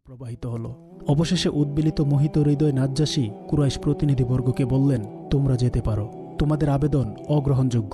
প্রবাহিত হল। অবশেষে উদ্বেলিত মোহিত হৃদয় নাজ্জাশী কুরাইশ প্রতিনিধিবর্গকে বললেন, তোমরা যেতে পারো, তোমাদের আবেদন অগ্রহণযোগ্য।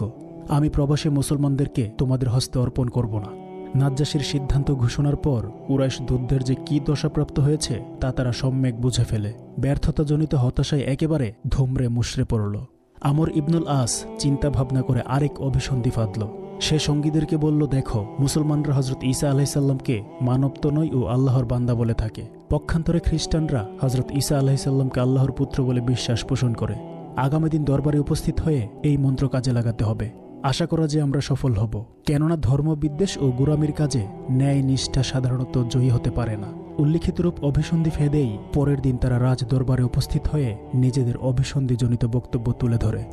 আমি প্রবাসী মুসলমানদেরকে তোমাদের হস্তে অর্পণ করব না। নাজ্জাশীর সিদ্ধান্ত ঘোষণার পর কুরাইশ দূতদের যে কি দশাপ্রাপ্ত হয়েছে তা তারা সম্যক বুঝে ফেলে ব্যর্থতাজনিত হতাশায় একেবারে ধুমড়ে মুষড়ে পড়ল। আমর ইবনুল আস চিন্তা ভাবনা করে আরেক অভিসন্ধি ফাঁদল। সে সঙ্গীদেরকে বলল, দেখো, মুসলমানরা হজরত ঈসা আলাইসাল্লামকে মানবত নয় ও আল্লাহর বান্দা বলে থাকে। পক্ষান্তরে খ্রিস্টানরা হজরত ঈসা আলাইসাল্লামকে আল্লাহর পুত্র বলে বিশ্বাস পোষণ করে। আগামী দিন দরবারে উপস্থিত হয়ে এই মন্ত্র কাজে লাগাতে হবে। আশা করা যে আমরা সফল হব, কেননা ধর্মবিদ্বেষ ও গোরামির কাজে ন্যায় নিষ্ঠা সাধারণত জয়ী হতে পারে না। উল্লিখিতরূপ অভিসন্ধি ফেদেই পরের দিন তারা রাজ দরবারে উপস্থিত হয়ে নিজেদের অভিসন্ধিজনিত বক্তব্য তুলে ধরে।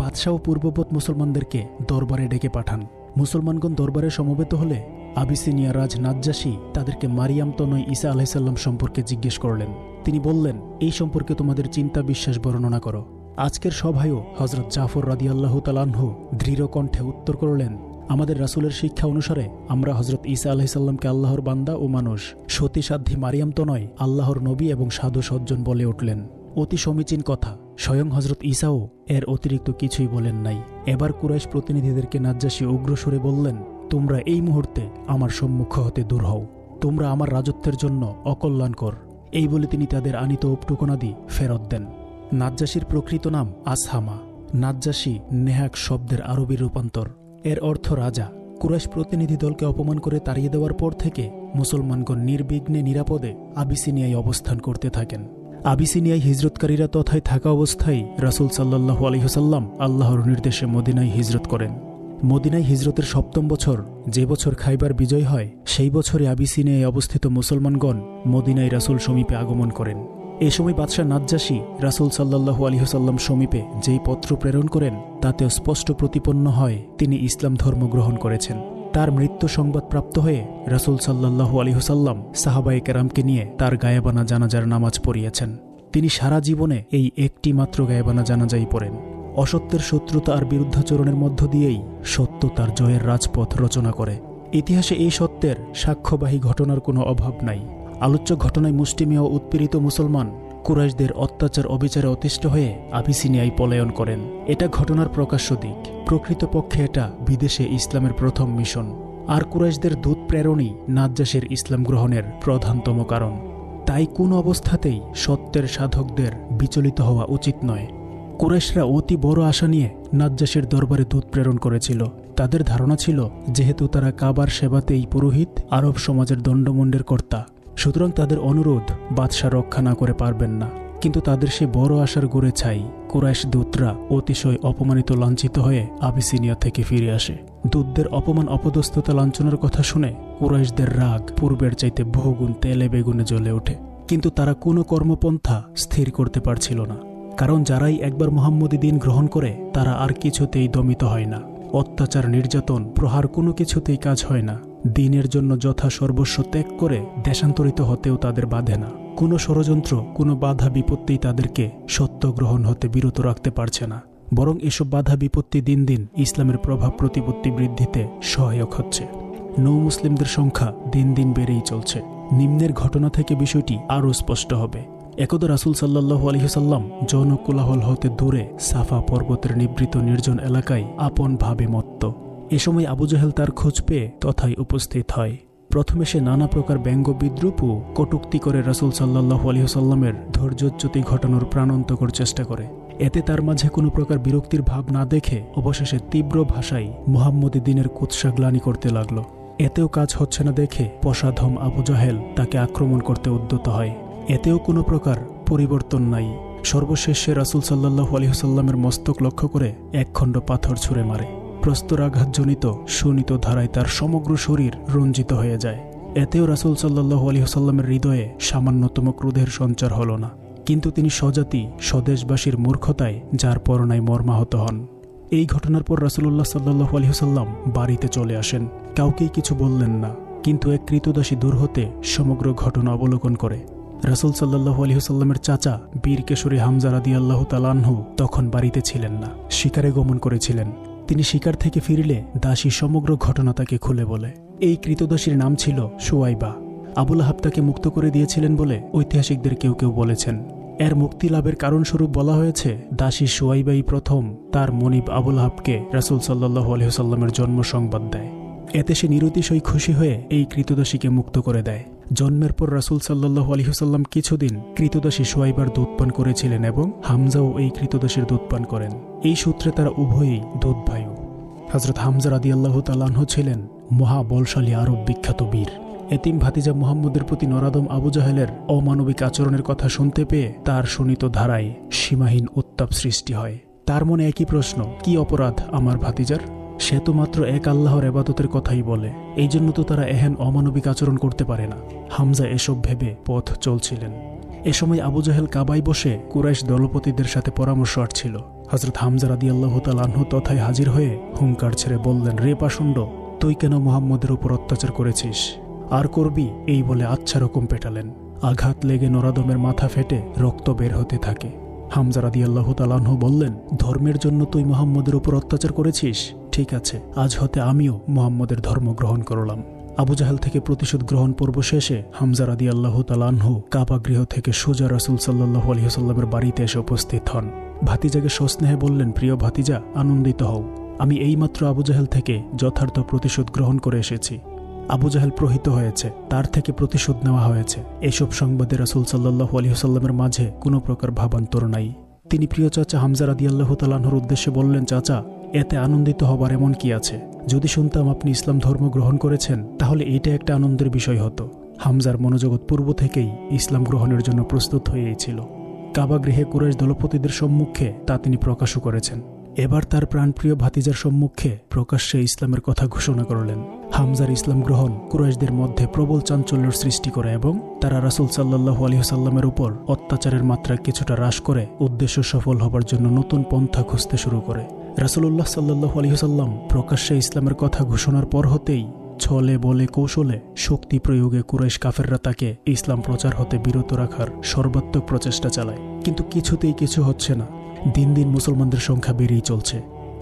বাদশাহ পূর্ববৎ মুসলমানদেরকে দরবারে ডেকে পাঠান। মুসলমানগণ দরবারে সমবেত হলে আবিসিনিয়া রাজ নাজ্জাশী তাদেরকে মারিয়াম তনয় ঈসা আলাইসাল্লাম সম্পর্কে জিজ্ঞেস করলেন। তিনি বললেন, এই সম্পর্কে তোমাদের চিন্তা বিশ্বাস বর্ণনা করো। আজকের সভায়ও হজরত জাফর রাদিয়াল্লাহু তাআলা আনহু দৃঢ় কণ্ঠে উত্তর করলেন, আমাদের রাসূলের শিক্ষা অনুসারে আমরা হজরত ঈসা আলাইসাল্লামকে আল্লাহর বান্দা ও মানুষ, সতীসাধ্যী মারিয়াম তনয় আল্লাহর নবী এবং সাধু সজ্জন বলে উঠলেন। অতি সমীচীন কথা। স্বয়ং হজরত ঈসাও এর অতিরিক্ত কিছুই বলেন নাই। এবার কুরাইশ প্রতিনিধিদেরকে নাজ্জাশী উগ্রস্বরে বললেন, তোমরা এই মুহূর্তে আমার সম্মুখ হতে দূর হও, তোমরা আমার রাজত্বের জন্য অকল্যাণকর। এই বলে তিনি তাদের আনিত উপটুকনাদি ফেরত দেন। নাজ্জাশীর প্রকৃত নাম আসহামা। নাজ্জাশী নেহাক শব্দের আরবি রূপান্তর। এর অর্থ রাজা। কুরাইশ প্রতিনিধি দলকে অপমান করে তাড়িয়ে দেওয়ার পর থেকে মুসলমানগণ নির্বিঘ্নে নিরাপদে আবিসিনিয়ায় অবস্থান করতে থাকেন। আবিসিনিয়ায় হিজরতকারীরা তথায় থাকা অবস্থায় রাসূল সাল্লাল্লাহু আলাইহি ওয়াসাল্লাম আল্লাহর নির্দেশে মদিনায় হিজরত করেন। মদিনায় হিজরতের ৭ম বছর, যে বছর খাইবার বিজয় হয়, সেই বছরে আবিসিনিয়ায় অবস্থিত মুসলমানগণ মদিনায় রাসূল সমীপে আগমন করেন। এ সময় বাদশাহ নাজ্জাশী রাসূল সাল্লাল্লাহু আলাইহি ওয়াসাল্লাম সমীপে যেই পত্র প্রেরণ করেন তাতেও স্পষ্ট প্রতিপন্ন হয় তিনি ইসলাম ধর্ম গ্রহণ করেছেন। তার মৃত্যু সংবাদ প্রাপ্ত হয়ে রাসূল সাল্লাল্লাহু আলাইহি ওয়াসাল্লাম সাহাবায়ে কেরামকে নিয়ে তার গায়েবানা জানাজার নামাজ পড়িয়েছেন। তিনি সারা জীবনে এই একটি মাত্র গায়েবানা জানাজাই পড়েন। অসত্যের শত্রুতা আর বিরুদ্ধাচরণের মধ্য দিয়েই সত্য তার জয়ের রাজপথ রচনা করে। ইতিহাসে এই সত্যের সাক্ষ্যবাহী ঘটনার কোনো অভাব নাই। আলোচ্য ঘটনায় মুষ্টিমেয় ও উৎপীড়িত মুসলমান কুরাইশদের অত্যাচার অবিচারে অতিষ্ঠ হয়ে আবিসিনিয়ায় পলায়ন করেন। এটা ঘটনার প্রকাশ্য দিক। প্রকৃতপক্ষে এটা বিদেশে ইসলামের প্রথম মিশন। আর কুরাইশদের দূত প্রেরণই নাজ্জাশীর ইসলাম গ্রহণের প্রধানতম কারণ। তাই কোন অবস্থাতেই সত্যের সাধকদের বিচলিত হওয়া উচিত নয়। কুরাইশরা অতি বড় আশা নিয়ে নাজ্জাশীর দরবারে দূত প্রেরণ করেছিল। তাদের ধারণা ছিল, যেহেতু তারা কাবার সেবাতেই পুরোহিত, আরব সমাজের দণ্ডমুণ্ডের কর্তা, সুতরাং তাদের অনুরোধ বাদশাহ রক্ষা না করে পারবেন না। কিন্তু তাদের সে বড় আশার গোড়ে ছাই কুরাইশ দূতরা অতিশয় অপমানিত লাঞ্ছিত হয়ে আবিসিনিয়া থেকে ফিরে আসে। দূতদের অপমান অপদস্থতা লাঞ্ছনার কথা শুনে কুরাইশদের রাগ পূর্বের চাইতে বহুগুণ তেলে বেগুনে জ্বলে ওঠে। কিন্তু তারা কোনো কর্মপন্থা স্থির করতে পারছিল না। কারণ যারাই একবার মুহাম্মদী দিন গ্রহণ করে তারা আর কিছুতেই দমিত হয় না। অত্যাচার, নির্যাতন, প্রহার কোনো কিছুতেই কাজ হয় না। দিনের জন্য যথা সর্বস্ব ত্যাগ করে দেশান্তরিত হতেও তাদের বাধে না। কোনো ষড়যন্ত্র, কোনো বাধা বিপত্তি তাদেরকে সত্য গ্রহণ হতে বিরত রাখতে পারছে না। বরং এসব বাধা বিপত্তি দিন দিন ইসলামের প্রভাব প্রতিপত্তি বৃদ্ধিতে সহায়ক হচ্ছে। নৌ মুসলিমদের সংখ্যা দিন দিন বেড়েই চলছে। নিম্নের ঘটনা থেকে বিষয়টি আরও স্পষ্ট হবে। একদা রাসূল সাল্লাল্লাহু আলাইহি ওয়াসাল্লাম জনকোলাহল হতে দূরে সাফা পর্বতের নিভৃত নির্জন এলাকায় আপন ভাবে মত্ত। এ সময় আবু জাহেল তার খোঁজ পেয়ে তথায় উপস্থিত হয়। প্রথমে সে নানা প্রকার ব্যঙ্গ বিদ্রূপ ও কটূক্তি করে রাসূল সাল্লাল্লাহু আলাইহি ওয়াসাল্লামের ধৈর্যচ্যুতি ঘটানোর প্রাণান্তকর চেষ্টা করে। এতে তার মাঝে কোনো প্রকার বিরক্তির ভাব না দেখে অবশেষে তীব্র ভাষায় মুহাম্মদী দিনের কুৎসা গ্লানি করতে লাগল। এতেও কাজ হচ্ছে না দেখে পশাধম আবু জাহেল তাকে আক্রমণ করতে উদ্যত হয়। এতেও কোনো প্রকার পরিবর্তন নাই। সর্বশেষ সে রাসূল সাল্লাল্লাহু আলাইহি ওয়াসাল্লামের মস্তক লক্ষ্য করে একখণ্ড পাথর ছুঁড়ে মারে। প্রস্তরাঘাতজনিত সুনিত ধারায় তার সমগ্র শরীর রঞ্জিত হয়ে যায়। এতেও রাসূল সাল্লাল্লাহু আলাইহি ওয়াসাল্লামের হৃদয়ে সামান্যতম ক্রোধের সঞ্চার হল না। কিন্তু তিনি স্বজাতি স্বদেশবাসীর মূর্খতায় যার পরনায় মর্মাহত হন। এই ঘটনার পর রাসূলুল্লাহ সাল্লাল্লাহু আলাইহি ওয়াসাল্লাম বাড়িতে চলে আসেন। কাউকেই কিছু বললেন না। কিন্তু এক কৃতদাসী দূর হতে সমগ্র ঘটনা অবলোকন করে। রাসূল সাল্লাল্লাহু আলাইহি ওয়াসাল্লামের চাচা বীর কেশরী হামজা রাদিয়াল্লাহু তাআলা আনহু তখন বাড়িতে ছিলেন না, শিকারে গমন করেছিলেন। তিনি শিকার থেকে ফিরলে দাসী সমগ্র ঘটনা তাকে খুলে বলে। এই কৃতদাসীর নাম ছিল সুয়াইবা। আবুল আহাব তাকে মুক্ত করে দিয়েছিলেন বলে ঐতিহাসিকদের কেউ কেউ বলেছেন। এর মুক্তি লাভের কারণস্বরূপ বলা হয়েছে, দাসী সুয়াইবাই প্রথম তার মনিব আবুল আহাবকে রাসূল সাল্লাল্লাহু আলাইহি ওয়াসাল্লামের জন্ম সংবাদ দেয়। এতে সে নিরতিশয় খুশি হয়ে এই কৃতদাসীকে মুক্ত করে দেয়। জন্মের পর রাসূল সাল্লাল্লাহু আলাইহি ওয়াসাল্লাম কিছুদিন কৃতদাসী সুয়াইবার দুধ পান করেছিলেন এবং হামজাও এই কৃতদাসীর দুধ পান করেন। এই সূত্রে তারা উভয়ই দুধ ভাই। হযরত হামজা রাদিয়াল্লাহু তাআলা আনহু ছিলেন মহাবলশালী আরব বিখ্যাত বীর। এতিম ভাতিজা মুহাম্মদের প্রতি নরাদম আবু জাহেলের অমানবিক আচরণের কথা শুনতে পেয়ে তার শোণিত ধারায় সীমাহীন উত্তাপ সৃষ্টি হয়। তার মনে একই প্রশ্ন, কি অপরাধ আমার ভাতিজার? সে তো মাত্র এক আল্লাহর ইবাদতের কথাই বলে, এই জন্য তো তারা এহেন অমানবিক আচরণ করতে পারে না। হামজা এসব ভেবে পথ চলছিলেন। এ সময় আবু জাহেল কাবায় বসে কুরাইশ দলপতিদের সাথে পরামর্শ আটছিল। হযরত হামজা রাদিয়াল্লাহু তাআলা আনহু তথায় হাজির হয়ে হুঙ্কার ছেড়ে বললেন, রে পাষণ্ড, তুই কেন মুহাম্মদের উপর অত্যাচার করেছিস? আর করবি? এই বলে আচ্ছা রকম পেটালেন। আঘাত লেগে নরাদমের মাথা ফেটে রক্ত বের হতে থাকে। হামজা রাদিয়াল্লাহু তাআলা আনহু বললেন, ধর্মের জন্য তুই মুহাম্মদের উপর অত্যাচার করেছিস? ঠিক আছে, আজ হতে আমিও মুহাম্মদের ধর্ম গ্রহণ করলাম। আবু জাহেল থেকে প্রতিশোধ গ্রহণ পর্ব শেষে হামজা রাদিয়াল্লাহু তাআলা আনহু কাবা গৃহ থেকে সোজা রাসূল সাল্লাল্লাহু আলাইহি ওয়াসাল্লামের বাড়িতে এসে উপস্থিত হন। ভাতিজাকে সস্নেহে বললেন, প্রিয় ভাতিজা, আনন্দিত হও, আমি এইমাত্র আবু জাহেল থেকে যথার্থ প্রতিশোধ গ্রহণ করে এসেছি। আবু জাহেল প্রহিত হয়েছে, তার থেকে প্রতিশোধ নেওয়া হয়েছে। এসব সংবাদে রাসূল সাল্লাল্লাহু আলাইহি ওয়াসাল্লামের মাঝে কোনো প্রকার ভাবান্তর নাই। তিনি প্রিয় চাচা হামজা রাদিয়াল্লাহু তাআলা আনহুর উদ্দেশ্যে বললেন, চাচা, এতে আনন্দিত হবার এমন কি আছে? যদি শুনতাম আপনি ইসলাম ধর্ম গ্রহণ করেছেন, তাহলে এটা একটা আনন্দের বিষয় হতো। হামজার মনোজগৎ পূর্ব থেকেই ইসলাম গ্রহণের জন্য প্রস্তুত হয়েই ছিল। কাবা গৃহে কুরাইশ দলপতিদের সম্মুখে তা তিনি প্রকাশও করেছেন। এবার তার প্রাণপ্রিয় ভাতিজার সম্মুখে প্রকাশ্যে ইসলামের কথা ঘোষণা করলেন। হামজার ইসলাম গ্রহণ কুরাইশদের মধ্যে প্রবল চাঞ্চল্যের সৃষ্টি করে এবং তারা রাসূল সাল্লাল্লাহু আলাইহি ওয়াসাল্লামের উপর অত্যাচারের মাত্রা কিছুটা হ্রাস করে উদ্দেশ্য সফল হবার জন্য নতুন পন্থা খুঁজতে শুরু করে। রাসূলুল্লাহ সাল্লাল্লাহু আলাইহি ওয়াসাল্লাম প্রকাশ্যে ইসলামের কথা ঘোষণার পর হতেই ছলে বলে কৌশলে শক্তি প্রয়োগে কুরাইশ কাফেররা তাকে ইসলাম প্রচার হতে বিরত রাখার সর্বাত্মক প্রচেষ্টা চালায়, কিন্তু কিছুতেই কিছু হচ্ছে না। দিন দিন মুসলমানদের সংখ্যা বেড়েই চলছে।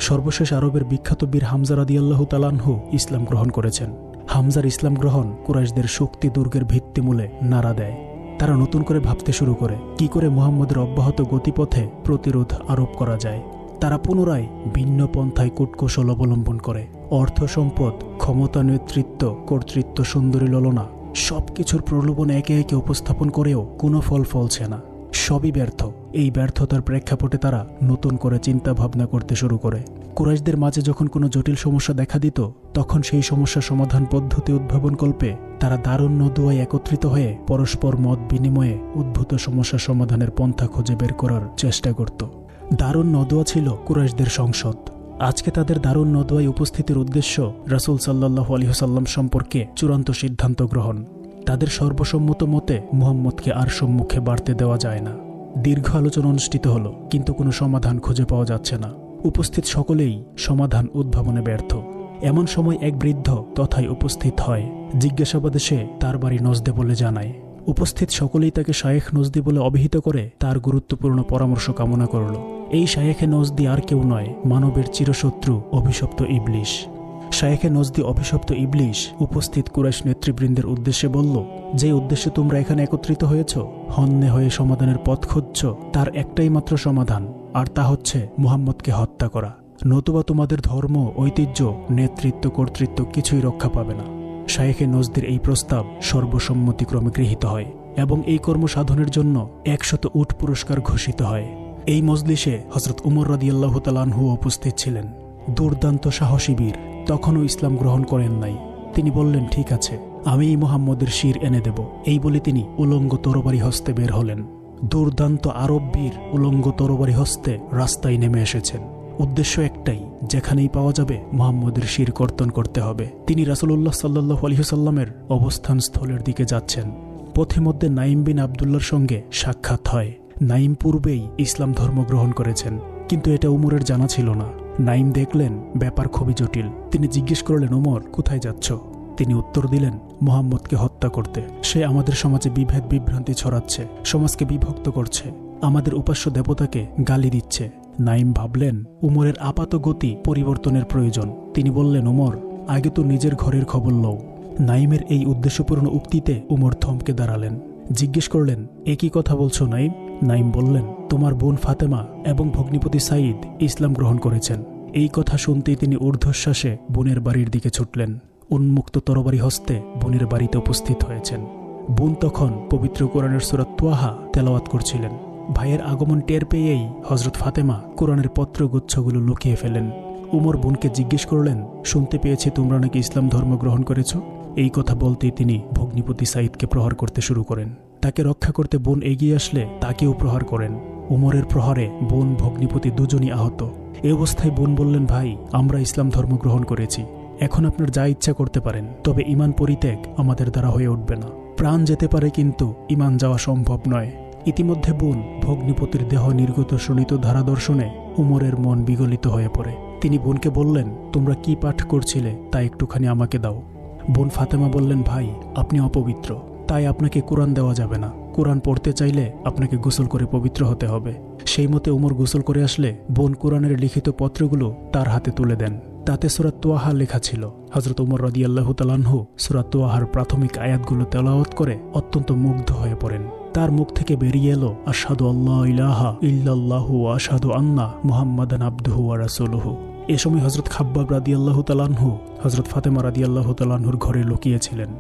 সর্বশেষ আরবের বিখ্যাত বীর হামজা রাদিয়াল্লাহু তাআলা আনহু ইসলাম গ্রহণ করেছেন। হামজার ইসলাম গ্রহণ কুরাইশদের শক্তি দুর্গের ভিত্তিমূলে নাড়া দেয়। তারা নতুন করে ভাবতে শুরু করে কি করে মুহাম্মদের অব্যাহত গতিপথে প্রতিরোধ আরোপ করা যায়। তারা পুনরায় ভিন্ন পন্থায় কূটকৌশল অবলম্বন করে। অর্থ সম্পদ, ক্ষমতা, নেতৃত্ব, কর্তৃত্ব, সুন্দরী ললনা সবকিছুর প্রলোভন একে একে উপস্থাপন করেও কোনো ফল ফলছে না, সবই ব্যর্থ। এই ব্যর্থতার প্রেক্ষাপটে তারা নতুন করে চিন্তা ভাবনা করতে শুরু করে। কুরাইশদের মাঝে যখন কোনো জটিল সমস্যা দেখা দিত, তখন সেই সমস্যা সমাধান পদ্ধতি উদ্ভাবন কল্পে তারা দারুণ নদুয়ায় একত্রিত হয়ে পরস্পর মত বিনিময়ে উদ্ভূত সমস্যা সমাধানের পন্থা খুঁজে বের করার চেষ্টা করত। দারুণ নদুয়া ছিল কুরাইশদের সংসদ। আজকে তাদের দারুণ নদুয়ায় উপস্থিতির উদ্দেশ্য রাসূল সাল্লাল্লাহু আলাইহি ওয়াসাল্লাম সম্পর্কে চূড়ান্ত সিদ্ধান্ত গ্রহণ। তাদের সর্বসম্মত মতে মুহাম্মদকে আর সম্মুখে বাড়তে দেওয়া যায় না। দীর্ঘ আলোচনা অনুষ্ঠিত হলো, কিন্তু কোনো সমাধান খুঁজে পাওয়া যাচ্ছে না। উপস্থিত সকলেই সমাধান উদ্ভাবনে ব্যর্থ। এমন সময় এক বৃদ্ধ তথায় উপস্থিত হয়। জিজ্ঞাসাবাদে সে তার বাড়ি নজদে বলে জানায়। উপস্থিত সকলেই তাকে শায়েখ নজদি বলে অভিহিত করে তার গুরুত্বপূর্ণ পরামর্শ কামনা করল। এই শায়েখে নজদি আর কেউ নয়, মানবের চিরশত্রু অভিশপ্ত ইবলিশ। শায়েখে নজদি অভিশপ্ত ইবলিশ উপস্থিত কুরাইশ নেতৃবৃন্দের উদ্দেশ্যে বলল, যে উদ্দেশ্যে তোমরা এখানে একত্রিত হয়েছ, হন্যে হয়ে সমাধানের পথ খুঁজছ, তার একটাই মাত্র সমাধান, আর তা হচ্ছে মুহাম্মদকে হত্যা করা। নতুবা তোমাদের ধর্ম, ঐতিহ্য, নেতৃত্ব, কর্তৃত্ব কিছুই রক্ষা পাবে না। শায়েখে নজদির এই প্রস্তাব সর্বসম্মতিক্রমে গৃহীত হয় এবং এই কর্ম সাধনের জন্য 100 উট পুরস্কার ঘোষিত হয়। এই মজলিসে হযরত উমর রাদিয়াল্লাহু তাআলা আনহু উপস্থিত ছিলেন। দুর্দান্ত সাহসী বীর, তখনও ইসলাম গ্রহণ করেন নাই। তিনি বললেন, ঠিক আছে, আমি মুহাম্মদের শির এনে দেব। এই বলে তিনি উলঙ্গ তরবারি হস্তে বের হলেন। দুর্দান্ত আরব বীর উলঙ্গ তরবারি হস্তে রাস্তায় নেমে এসেছেন। উদ্দেশ্য একটাই, যেখানেই পাওয়া যাবে মুহাম্মদের শির কর্তন করতে হবে। তিনি রাসূলুল্লাহ সাল্লাল্লাহু আলাইহি ওয়াসাল্লামের অবস্থান স্থলের দিকে যাচ্ছেন। পথে মধ্যে নাইম বিন আব্দুল্লাহর সঙ্গে সাক্ষাৎ হয়। নাইম পূর্বেই ইসলাম ধর্ম গ্রহণ করেছেন, কিন্তু এটা উমরের জানা ছিল না। নাইম দেখলেন ব্যাপার খুবই জটিল। তিনি জিজ্ঞেস করলেন, উমর, কোথায় যাচ্ছ? তিনি উত্তর দিলেন, মুহাম্মদকে হত্যা করতে। সে আমাদের সমাজে বিভেদ বিভ্রান্তি ছড়াচ্ছে, সমাজকে বিভক্ত করছে, আমাদের উপাস্য দেবতাকে গালি দিচ্ছে। নাইম ভাবলেন উমরের আপাত গতি পরিবর্তনের প্রয়োজন। তিনি বললেন, উমর, আগে তো নিজের ঘরের খবর লও। নাইমের এই উদ্দেশ্যপূর্ণ উক্তিতে উমর থমকে দাঁড়ালেন। জিজ্ঞেস করলেন, একই কথা বলছো নাইম? নাইম বললেন, তোমার বোন ফাতেমা এবং ভগ্নিপতি সাঈদ ইসলাম গ্রহণ করেছেন। এই কথা শুনতেই তিনি ঊর্ধ্বশ্বাসে বোনের বাড়ির দিকে ছুটলেন। উন্মুক্ত তরবারি হস্তে বোনের বাড়িতে উপস্থিত হয়েছেন। বোন তখন পবিত্র কোরআনের সূরা তোয়াহা তেলাওয়াত করছিলেন। ভাইয়ের আগমন টের পেয়েই হযরত ফাতেমা কোরআনের পত্রগুচ্ছগুলো লুকিয়ে ফেলেন। উমর বোনকে জিজ্ঞেস করলেন, শুনতে পেয়েছি তোমরা নাকি ইসলাম ধর্ম গ্রহণ করেছ? এই কথা বলতেই তিনি ভগ্নিপতি সাঈদকে প্রহার করতে শুরু করেন। তাকে রক্ষা করতে বোন এগিয়ে আসলে তাকেও প্রহার করেন। উমরের প্রহারে বোন ভগ্নিপতি দুজনই আহত। এ অবস্থায় বোন বললেন, ভাই, আমরা ইসলাম ধর্ম গ্রহণ করেছি। এখন আপনার যা ইচ্ছা করতে পারেন, তবে ঈমান পরিত্যাগ আমাদের দ্বারা হয়ে উঠবে না। প্রাণ যেতে পারে কিন্তু ঈমান যাওয়া সম্ভব নয়। ইতিমধ্যে বোন ভগ্নিপতির দেহ নির্গত শোণিত ধারা দর্শনে উমরের মন বিগলিত হয়ে পড়ে। তিনি বোনকে বললেন, তোমরা কি পাঠ করছিলে তা একটুখানি আমাকে দাও। বোন ফাতেমা বললেন, ভাই, আপনি অপবিত্র, তাই আপনাকে কোরআন দেওয়া যাবে না। কোরআন পড়তে চাইলে আপনাকে গোসল করে পবিত্র হতে হবে। সেই মতে উমর গোসল করে আসলে বোন কোরআনের লিখিত পত্রগুলো তার হাতে তুলে দেন। তাতে সূরা তোয়াহা লেখা ছিল। হযরত উমর রাদিয়াল্লাহু তাআলা আনহু সূরা তোয়াহার প্রাথমিক আয়াতগুলো তেলাওয়াত করে অত্যন্ত মুগ্ধ হয়ে পড়েন। তার মুখ থেকে বেরিয়ে এলো, আশহাদু আল্লা ইলাহা ইল্লাল্লাহু ওয়া আশহাদু আন্না মুহাম্মাদান আবদুহু ওয়া রাসূলুহু। এ সময় হযরত খাব্বাব রাদিয়াল্লাহু তাআলা আনহু হযরত ফাতেমা রাদিয়াল্লাহু তাআলা আনহুর ঘরে লুকিয়েছিলেন।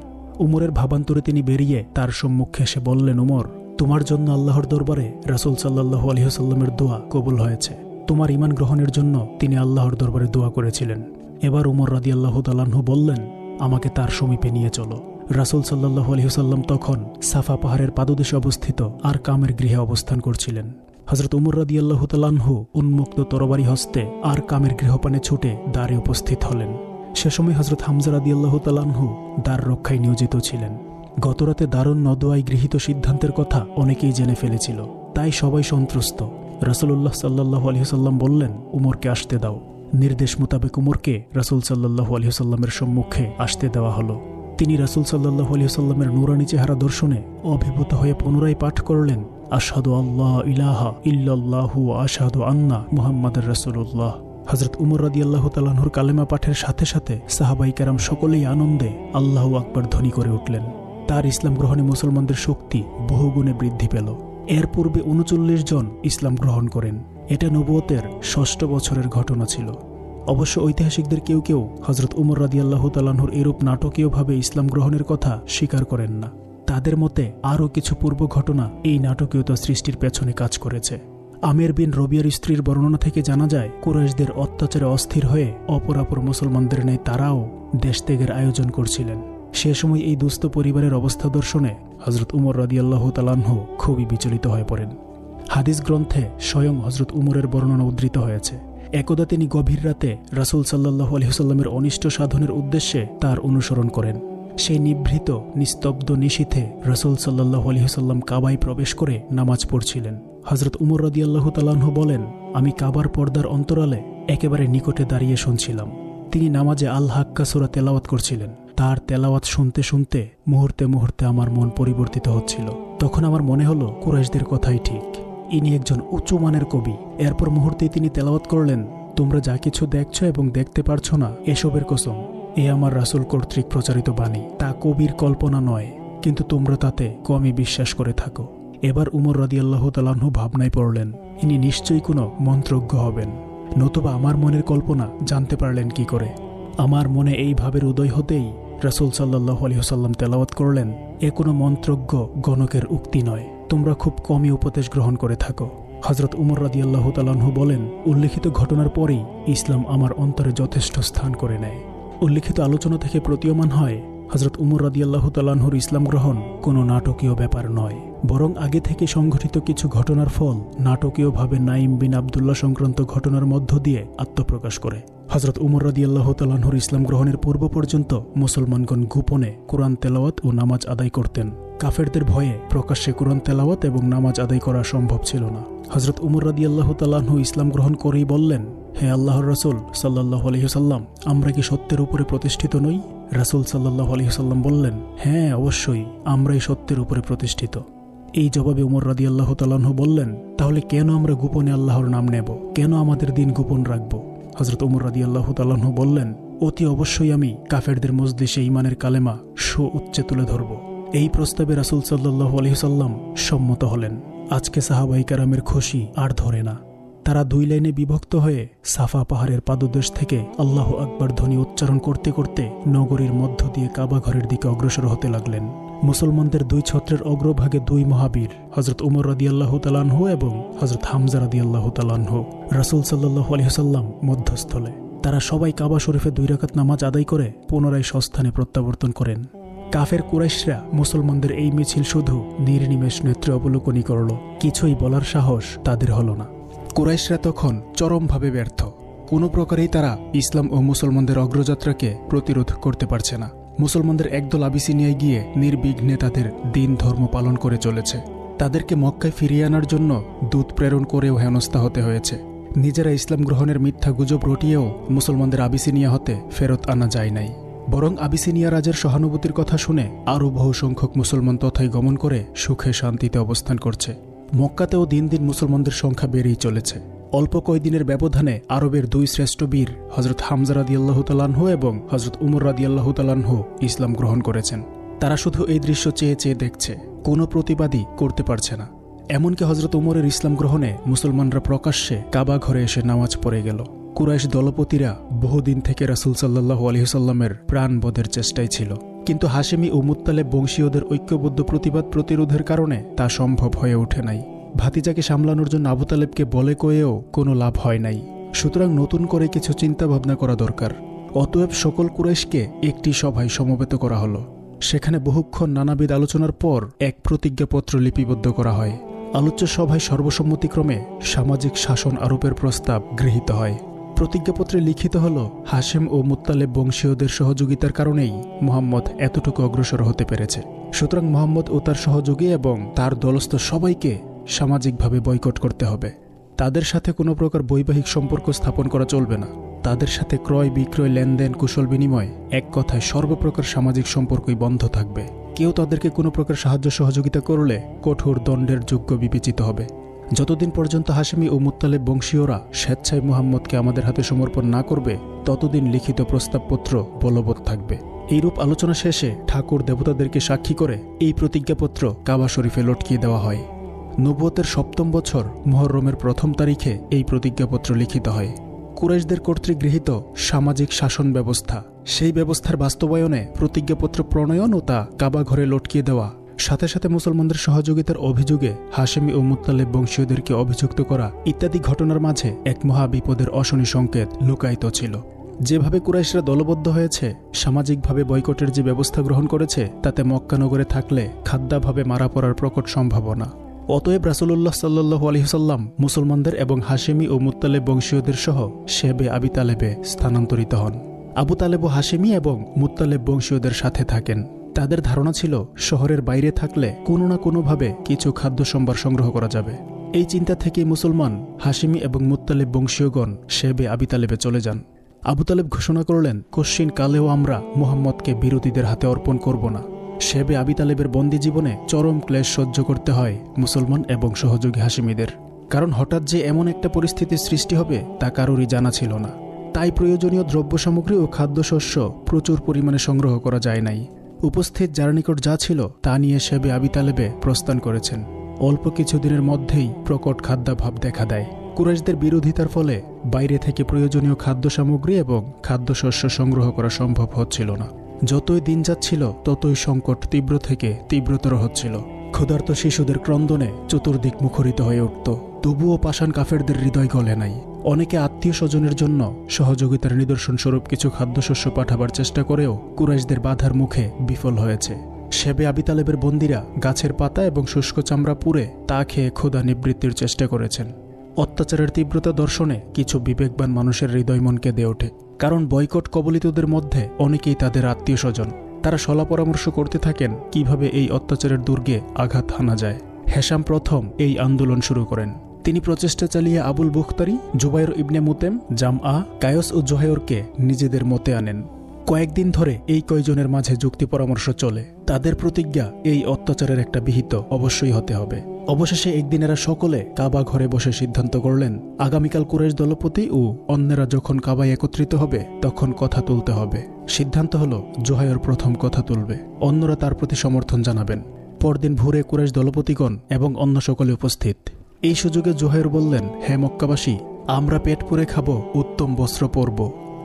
উমরের ভাবান্তরে তিনি বেরিয়ে তার সম্মুখে এসে বললেন, উমর, তোমার জন্য আল্লাহর দরবারে রাসূল সাল্লাল্লাহু আলাইহি ওয়াসাল্লামের দোয়া কবুল হয়েছে। তোমার ঈমান গ্রহণের জন্য তিনি আল্লাহর দরবারে দোয়া করেছিলেন। এবার উমর রাদিয়াল্লাহু তাআলা আনহু বললেন, আমাকে তার সমীপে নিয়ে চলো। রাসূল সাল্লাল্লাহু আলাইহি ওয়াসাল্লাম তখন সাফা পাহাড়ের পাদদেশে অবস্থিত আর কামের গৃহে অবস্থান করছিলেন। হযরত উমর রাদিয়াল্লাহু তাআলা আনহু উন্মুক্ত তরবারি হস্তে আর কামের গৃহপানে ছুটে দ্বারে উপস্থিত হলেন। সে সময় হযরত হামজা রাদিয়াল্লাহু তাআলা আনহু দ্বার রক্ষায় নিয়োজিত ছিলেন। গতরাতে দারুণ নদওয়ায় গৃহীত সিদ্ধান্তের কথা অনেকেই জেনে ফেলেছিল, তাই সবাই সন্ত্রস্ত। রাসূলুল্লাহ সাল্লাল্লাহু আলাইহি ওয়াসাল্লাম বললেন, উমরকে আসতে দাও। নির্দেশ মোতাবেক উমরকে রাসূল সাল্লাল্লাহু আলাইহি ওয়াসাল্লামের সম্মুখে আসতে দেওয়া হলো। তিনি রাসূল সাল্লাল্লাহু আলাইহি ওয়াসাল্লামের নূরানী চেহারা দর্শনে অভিভূত হয়ে পুনরায় পাঠ করলেন, আশহাদু আল্লা ইলাহা ইল্লাল্লাহু ওয়া আশহাদু আন্না মুহাম্মাদার রাসূলুল্লাহ। হযরত উমর রাদিয়াল্লাহু তাআলা আনহুর কালেমা পাঠের সাথে সাথে সাহাবায়ে কেরাম সকলেই আনন্দে আল্লাহু আকবার ধ্বনি করে উঠলেন। তার ইসলাম গ্রহণে মুসলমানদের শক্তি বহুগুণে বৃদ্ধি পেল। এর পূর্বে ৩৯ জন ইসলাম গ্রহণ করেন। এটা নবুয়তের ৬ষ্ঠ বছরের ঘটনা ছিল। অবশ্য ঐতিহাসিকদের কেউ কেউ হযরত উমর রাদিয়াল্লাহু তাআলা আনহুর এরূপ নাটকীয়ভাবে ইসলাম গ্রহণের কথা স্বীকার করেন না। তাদের মতে আরও কিছু পূর্ব ঘটনা এই নাটকীয়তা সৃষ্টির পেছনে কাজ করেছে। আমের বিন রবিয়ার স্ত্রীর বর্ণনা থেকে জানা যায়, কুরাইশদের অত্যাচারে অস্থির হয়ে অপরাপর মুসলমানদের ন্যায় তারাও দেশত্যাগের আয়োজন করছিলেন। সে সময় এই দুস্থ পরিবারের অবস্থা দর্শনে হযরত উমর রাদিয়াল্লাহু তাআলা আনহু খুবই বিচলিত হয়ে পড়েন। হাদিস গ্রন্থে স্বয়ং হযরত উমরের বর্ণনা উদ্ধৃত হয়েছে। একদা তিনি গভীর রাতে রাসূল সাল্লাল্লাহু আলাইহি ওয়াসাল্লামের অনিষ্ট সাধনের উদ্দেশ্যে তার অনুসরণ করেন। সেই নিভৃত নিস্তব্ধ নিশীথে রাসূল সাল্লাল্লাহু আলাইহি ওয়াসাল্লাম কাবায় প্রবেশ করে নামাজ পড়ছিলেন। হযরত উমর রাদিয়াল্লাহু তাআলা আনহু বলেন, আমি কাবার পর্দার অন্তরালে একেবারে নিকটে দাঁড়িয়ে শুনছিলাম। তিনি নামাজে আল হাক্কা সূরা তেলাওয়াত করছিলেন। তার তেলাওয়াত শুনতে শুনতে মুহূর্তে মুহূর্তে আমার মন পরিবর্তিত হচ্ছিল। তখন আমার মনে হলো, কুরাইশদের কথাই ঠিক, ইনি একজন উঁচু মানের কবি। এরপর মুহূর্তেই তিনি তেলাওয়াত করলেন, তোমরা যা কিছু দেখছো এবং দেখতে পারছো না, এসবের কসম, এ আমার রাসূল কর্তৃক প্রচারিত বাণী। তা কবির কল্পনা নয়, কিন্তু তোমরা তাতে কমই বিশ্বাস করে থাকো। এবার উমর রাদিয়াল্লাহু তাআলা আনহু ভাবনায় পড়লেন, ইনি নিশ্চয়ই কোনো মন্ত্রজ্ঞ হবেন, নতুবা আমার মনের কল্পনা জানতে পারলেন কি করে। আমার মনে এই ভাবের উদয় হতেই রাসূল সাল্লাল্লাহু আলাইহি ওয়াসাল্লাম তেলাওয়াত করলেন, এ কোনো মন্ত্রজ্ঞ গণকের উক্তি নয়, তোমরা খুব কমই উপদেশ গ্রহণ করে থাকো। হযরত উমর রাদিয়াল্লাহু তাআলা আনহু বলেন, উল্লেখিত ঘটনার পরেই ইসলাম আমার অন্তরে যথেষ্ট স্থান করে নেয়। উল্লেখিত আলোচনা থেকে প্রতীয়মান হয়, হযরত উমর রাদিয়াল্লাহু তাআলা আনহুর ইসলাম গ্রহণ কোনো নাটকীয় ব্যাপার নয়, বরং আগে থেকে সংঘটিত কিছু ঘটনার ফল নাটকীয়ভাবে নাইম বিন আবদুল্লাহ সংক্রান্ত ঘটনার মধ্য দিয়ে আত্মপ্রকাশ করে। হযরত উমর রাদিয়াল্লাহু তাআলা আনহুর ইসলাম গ্রহণের পূর্ব পর্যন্ত মুসলমানগণ গোপনে কোরআন তেলাওয়াত ও নামাজ আদায় করতেন। কাফেরদের ভয়ে প্রকাশ্যে কোরআন তেলাওয়াত এবং নামাজ আদায় করা সম্ভব ছিল না। হযরত উমর রাদিয়াল্লাহু তাআলা আনহু ইসলাম গ্রহণ করেই বললেন, হে আল্লাহর রাসূল সাল্লাল্লাহু আলাইহি ওয়াসাল্লাম, আমরা কি সত্যের উপরে প্রতিষ্ঠিত নই? রাসূল সাল্লাল্লাহু আলাইহি ওয়াসাল্লাম বললেন, হ্যাঁ, অবশ্যই আমরাই সত্যের উপরে প্রতিষ্ঠিত। এই জবাবে উমর রাদিয়াল্লাহু তাআলা আনহু বললেন, তাহলে কেন আমরা গোপনে আল্লাহর নাম নেব? কেন আমাদের দিন গোপন রাখব? হযরত উমর রাদিয়াল্লাহু তাআলা আনহু বললেন, অতি অবশ্যই আমি কাফেরদের মজলিসে ঈমানের কালেমা উচ্চে তুলে ধরব। এই প্রস্তাবে রাসূল সাল্লাল্লাহু আলাইহি ওয়াসাল্লাম সম্মত হলেন। আজকে সাহাবায়ে কেরামের খুশি আর ধরে না। তারা দুই লাইনে বিভক্ত হয়ে সাফা পাহাড়ের পাদদেশ থেকে আল্লাহু আকবার ধ্বনি উচ্চারণ করতে করতে নগরীর মধ্য দিয়ে কাবা ঘরের দিকে অগ্রসর হতে লাগলেন। মুসলমানদের দুই ছত্রের অগ্রভাগে দুই মহাবীর হযরত উমর রাদিয়াল্লাহু তাআলা আনহু এবং হযরত হামজা রাদিয়াল্লাহু তাআলা আনহু, রাসূল সাল্লাল্লাহু আলাইহি ওয়াসাল্লাম মধ্যস্থলে। তারা সবাই কাবা শরীফে 2 রাকাত নামাজ আদায় করে পুনরায় স্বস্থানে প্রত্যাবর্তন করেন। কাফের কুরাইশরা মুসলমানদের এই মিছিল শুধু নির্নিমেষ নেত্রে অবলোকনই করল, কিছুই বলার সাহস তাদের হল না। কুরাইশরা তখন চরমভাবে ব্যর্থ। কোনো প্রকারেই তারা ইসলাম ও মুসলমানদের অগ্রযাত্রাকে প্রতিরোধ করতে পারছে না। মুসলমানদের একদল আবিসিনিয়ায় গিয়ে নির্বিঘ্নে তাদের দিন ধর্ম পালন করে চলেছে। তাদেরকে মক্কায় ফিরিয়ে আনার জন্য দূত প্রেরণ করেও হেনস্থা হতে হয়েছে। নিজেরা ইসলাম গ্রহণের মিথ্যা গুজব রটিয়েও মুসলমানদের আবিসিনিয়া হতে ফেরত আনা যায় নাই। বরং আবিসিনিয়া রাজের সহানুভূতির কথা শুনে আরও বহু সংখ্যক মুসলমান তথায় গমন করে সুখে শান্তিতে অবস্থান করছে। মক্কাতেও দিন দিন মুসলমানদের সংখ্যা বেড়েই চলেছে। অল্প কয়েকদিনের ব্যবধানে আরবের 2 শ্রেষ্ঠ বীর হযরত হামজা রাদিয়াল্লাহু তাআলা আনহু এবং হযরত উমর রাদিয়াল্লাহু তাআলা আনহু ইসলাম গ্রহণ করেছেন। তারা শুধু এই দৃশ্য চেয়ে চেয়ে দেখছে, কোনো প্রতিবাদই করতে পারছে না। এমনকি হযরত উমরের ইসলাম গ্রহণে মুসলমানরা প্রকাশ্যে কাবা ঘরে এসে নামাজ পড়ে গেল। কুরাইশ দলপতিরা বহুদিন থেকে রাসূল সাল্লাল্লাহু আলাইহি ওয়াসাল্লামের প্রাণবধের চেষ্টায় ছিল, কিন্তু হাশেমি ও মুত্তালেব বংশীয়দের ঐক্যবদ্ধ প্রতিবাদ প্রতিরোধের কারণে তা সম্ভব হয়ে ওঠে নাই। ভাতিজাকে সামলানোর জন্য আবু তালেবকে বলে কয়েও কোনো লাভ হয় নাই। সুতরাং নতুন করে কিছু চিন্তা ভাবনা করা দরকার। অতএব সকল কুরাইশকে একটি সভায় সমবেত করা হলো। সেখানে বহুক্ষণ নানাবিধ আলোচনার পর এক প্রতিজ্ঞাপত্র লিপিবদ্ধ করা হয়। আলোচ্য সভায় সর্বসম্মতিক্রমে সামাজিক শাসন আরোপের প্রস্তাব গৃহীত হয়। প্রতিজ্ঞাপত্রে লিখিত হল, হাশেম ও মুত্তালেব বংশীয়দের সহযোগিতার কারণেই মুহাম্মদ এতটুকু অগ্রসর হতে পেরেছে। সুতরাং মুহাম্মদ ও তার সহযোগী এবং তার দলস্থ সবাইকে সামাজিকভাবে বয়কট করতে হবে। তাদের সাথে কোনো প্রকার বৈবাহিক সম্পর্ক স্থাপন করা চলবে না। তাদের সাথে ক্রয় বিক্রয়, লেনদেন, কুশল বিনিময়, এক কথায় সর্বপ্রকার সামাজিক সম্পর্কই বন্ধ থাকবে। কেউ তাদেরকে কোনো প্রকার সাহায্য সহযোগিতা করলে কঠোর দণ্ডের যোগ্য বিবেচিত হবে। যতদিন পর্যন্ত হাশেমি ও মুত্তালেব বংশীয়রা স্বেচ্ছায় মুহাম্মদকে আমাদের হাতে সমর্পণ না করবে, ততদিন লিখিত প্রস্তাবপত্র বলবৎ থাকবে। এইরূপ আলোচনা শেষে ঠাকুর দেবতাদেরকে সাক্ষী করে এই প্রতিজ্ঞাপত্র কাবা শরীফে লটকিয়ে দেওয়া হয়। নবুয়তের 7ম বছর মুহররমের 1ম তারিখে এই প্রতিজ্ঞাপত্র লিখিত হয়। কুরাইশদের কর্তৃক গৃহীত সামাজিক শাসন ব্যবস্থা, সেই ব্যবস্থার বাস্তবায়নে প্রতিজ্ঞাপত্র প্রণয়ন ও তা কাবা ঘরে লটকিয়ে দেওয়া, সাথে সাথে মুসলমানদের সহযোগিতার অভিযোগে হাশেমি ও মুত্তালেব বংশীয়দেরকে অভিযুক্ত করা ইত্যাদি ঘটনার মাঝে এক মহা বিপদের অশনি সংকেত লুকায়িত ছিল। যেভাবে কুরাইশরা দলবদ্ধ হয়েছে, সামাজিকভাবে বয়কটের যে ব্যবস্থা গ্রহণ করেছে, তাতে মক্কা নগরে থাকলে খাদ্যাভাবে মারা পড়ার প্রকট সম্ভাবনা। অতএব রাসূলুল্লাহ সাল্লাল্লাহু আলাইহি ওয়াসাল্লাম মুসলমানদের এবং হাশেমি ও মুত্তালেব বংশীয়দের সহ শেবে আবি তালেবে স্থানান্তরিত হন। আবু তালেব হাশেমি এবং মুত্তালেব বংশীয়দের সাথে থাকেন। তাদের ধারণা ছিল শহরের বাইরে থাকলে কোনো না কোনোভাবে কিছু খাদ্য সম্ভার সংগ্রহ করা যাবে। এই চিন্তা থেকেই মুসলমান হাশেমি এবং মুত্তালেব বংশীয়গণ শেবে আবি তালেবে চলে যান। আবু তালেব ঘোষণা করলেন, কশ্চিন কালেও আমরা মুহাম্মদকে বিরোধীদের হাতে অর্পণ করব না। শেবে আবি তালেবের বন্দী জীবনে চরম ক্লেশ সহ্য করতে হয় মুসলমান এবং সহযোগী হাশেমিদের। কারণ হঠাৎ যে এমন একটা পরিস্থিতির সৃষ্টি হবে তা কারোরই জানা ছিল না। তাই প্রয়োজনীয় দ্রব্য সামগ্রী ও খাদ্যশস্য প্রচুর পরিমাণে সংগ্রহ করা যায় নাই। উপস্থিত যার নিকট যা ছিল তা নিয়ে শেবে আবি তালেবে প্রস্থান করেছেন। অল্প কিছুদিনের মধ্যেই প্রকট খাদ্যাভাব দেখা দেয়। কুরাইশদের বিরোধিতার ফলে বাইরে থেকে প্রয়োজনীয় খাদ্য সামগ্রী এবং খাদ্যশস্য সংগ্রহ করা সম্ভব হচ্ছিল না। যতই দিন যাচ্ছিল ততই সংকট তীব্র থেকে তীব্রতর হচ্ছিল। ক্ষুধার্ত শিশুদের ক্রন্দনে চতুর্দিক মুখরিত হয়ে উঠত। তবুও পাষাণ কাফেরদের হৃদয় গলে নাই। অনেকে আত্মীয় স্বজনের জন্য সহযোগিতার নিদর্শন স্বরূপ কিছু খাদ্যশস্য পাঠাবার চেষ্টা করেও কুরাইশদের বাধার মুখে বিফল হয়েছে। শেবে আবি তালেবের বন্দীরা গাছের পাতা এবং শুষ্ক চামড়া পুড়ে তা খেয়ে ক্ষুধা নিবৃত্তির চেষ্টা করেছেন। অত্যাচারের তীব্রতা দর্শনে কিছু বিবেকবান মানুষের হৃদয় মন কেঁদে ওঠে। কারণ বয়কট কবলিতদের মধ্যে অনেকেই তাদের আত্মীয় স্বজন। তারা সলা পরামর্শ করতে থাকেন কিভাবে এই অত্যাচারের দুর্গে আঘাত হানা যায়। হেশাম প্রথম এই আন্দোলন শুরু করেন। তিনি প্রচেষ্টা চালিয়ে আবুল বুখতারি, জুবাইর ইবনে মুতেম, জামআ, কায়স ও জোহায়রকে নিজেদের মতে আনেন। কয়েকদিন ধরে এই কয়জনের মাঝে যুক্তি পরামর্শ চলে। তাদের প্রতিজ্ঞা, এই অত্যাচারের একটা বিহিত অবশ্যই হতে হবে। অবশেষে একদিন এরা সকলে কাবা ঘরে বসে সিদ্ধান্ত করলেন আগামীকাল কুরাইশ দলপতি ও অন্যেরা যখন কাবায় একত্রিত হবে তখন কথা তুলতে হবে। সিদ্ধান্ত হলো জুহাইর প্রথম কথা তুলবে, অন্যরা তার প্রতি সমর্থন জানাবেন। পরদিন ভোরে কুরাইশ দলপতিগণ এবং অন্য সকলে উপস্থিত। এই সুযোগে জুহাইর বললেন, হে মক্কাবাসী, আমরা পেট পুরে খাব, উত্তম বস্ত্র পরব,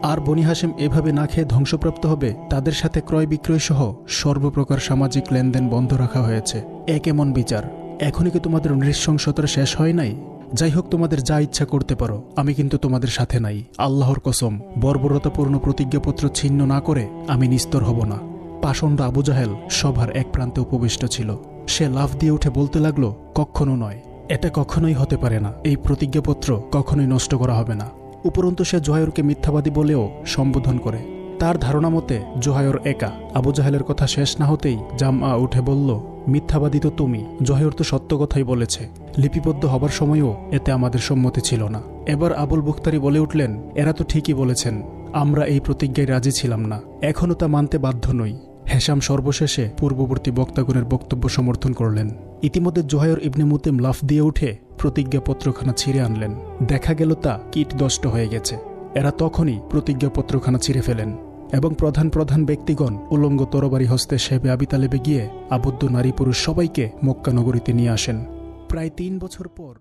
আর বনি হাশেম এভাবে না খেয়ে ধ্বংসপ্রাপ্ত হবে। তাদের সাথে ক্রয় বিক্রয় সহ সর্বপ্রকার সামাজিক লেনদেন বন্ধ রাখা হয়েছে। এ কেমন বিচার? এখনই কি তোমাদের নৃশংসতার শেষ হয় নাই? যাই হোক, তোমাদের যা ইচ্ছা করতে পারো, আমি কিন্তু তোমাদের সাথে নাই। আল্লাহর কসম, বর্বরতাপূর্ণ প্রতিজ্ঞাপত্র ছিন্ন না করে আমি নিস্তর হব না। পাষণ্ড আবু জাহেল সভার এক প্রান্তে উপবিষ্ট ছিল। সে লাফ দিয়ে উঠে বলতে লাগলো, কখনো নয়, এটা কখনোই হতে পারে না। এই প্রতিজ্ঞাপত্র কখনোই নষ্ট করা হবে না। উপরন্তু সে জুহাইরকে মিথ্যাবাদী বলেও সম্বোধন করে। তার ধারণা মতে জুহাইর একা। আবু জাহেলের কথা শেষ না হতেই জামআ উঠে বলল, মিথ্যাবাদী তো তুমি, জুহাইর তো সত্য কথাই বলেছে। লিপিবদ্ধ হবার সময়ও এতে আমাদের সম্মতি ছিল না। এবার আবুল বুখতারি বলে উঠলেন, এরা তো ঠিকই বলেছেন, আমরা এই প্রতিজ্ঞায় রাজি ছিলাম না, এখনও তা মানতে বাধ্য নই। হেশাম সর্বশেষে পূর্ববর্তী বক্তাগণের বক্তব্য সমর্থন করলেন। ইতিমধ্যে জুহাইর ইবনে মুতিম লাফ দিয়ে উঠে প্রতিজ্ঞাপত্রখানা ছিঁড়ে আনলেন। দেখা গেল তা কীটদষ্ট হয়ে গেছে। এরা তখনই প্রতিজ্ঞাপত্রখানা ছিঁড়ে ফেলেন এবং প্রধান প্রধান ব্যক্তিগণ উলঙ্গ তরবারি হস্তে শেবে আবি তালেবে গিয়ে আবদ্ধ নারী পুরুষ সবাইকে মক্কা নগরীতে নিয়ে আসেন। প্রায় 3 বছর পর